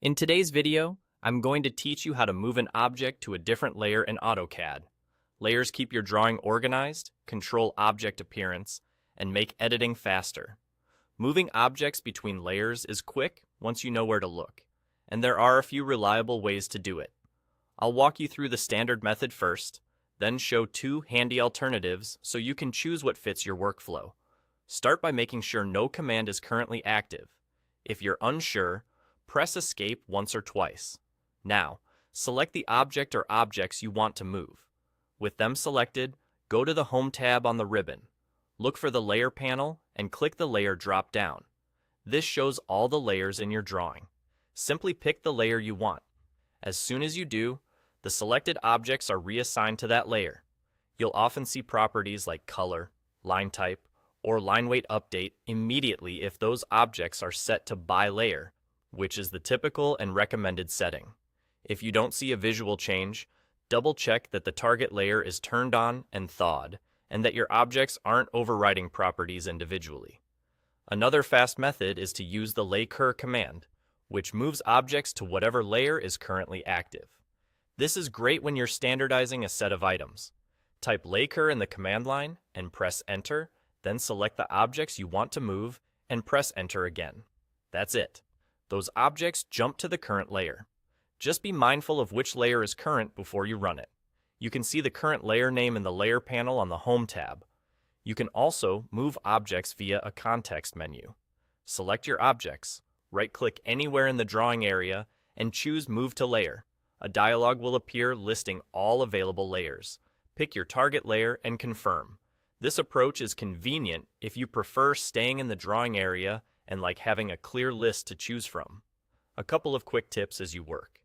In today's video, I'm going to teach you how to move an object to a different layer in AutoCAD. Layers keep your drawing organized, control object appearance, and make editing faster. Moving objects between layers is quick once you know where to look, and there are a few reliable ways to do it. I'll walk you through the standard method first, then show two handy alternatives so you can choose what fits your workflow. Start by making sure no command is currently active. If you're unsure, press Escape once or twice. Now, select the object or objects you want to move. With them selected, go to the Home tab on the ribbon. Look for the Layer panel and click the Layer drop-down. This shows all the layers in your drawing. Simply pick the layer you want. As soon as you do, the selected objects are reassigned to that layer. You'll often see properties like color, line type, or line weight update immediately if those objects are set to by layer, which is the typical and recommended setting. If you don't see a visual change, double-check that the target layer is turned on and thawed, and that your objects aren't overriding properties individually. Another fast method is to use the LayCur command, which moves objects to whatever layer is currently active. This is great when you're standardizing a set of items. Type LayCur in the command line and press Enter, then select the objects you want to move and press Enter again. That's it. Those objects jump to the current layer. Just be mindful of which layer is current before you run it. You can see the current layer name in the Layer panel on the Home tab. You can also move objects via a context menu. Select your objects, right-click anywhere in the drawing area, and choose Move to Layer. A dialog will appear listing all available layers. Pick your target layer and confirm. This approach is convenient if you prefer staying in the drawing area and like having a clear list to choose from. A couple of quick tips as you work.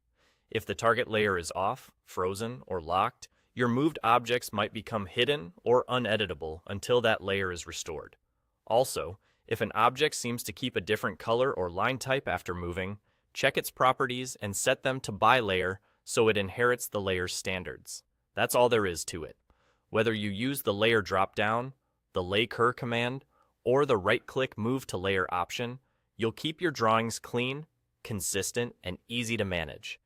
If the target layer is off, frozen, or locked, your moved objects might become hidden or uneditable until that layer is restored. Also, if an object seems to keep a different color or line type after moving, check its properties and set them to by layer so it inherits the layer's standards. That's all there is to it. Whether you use the Layer drop-down, the LayCur command, or the right-click Move to Layer option, you'll keep your drawings clean, consistent, and easy to manage.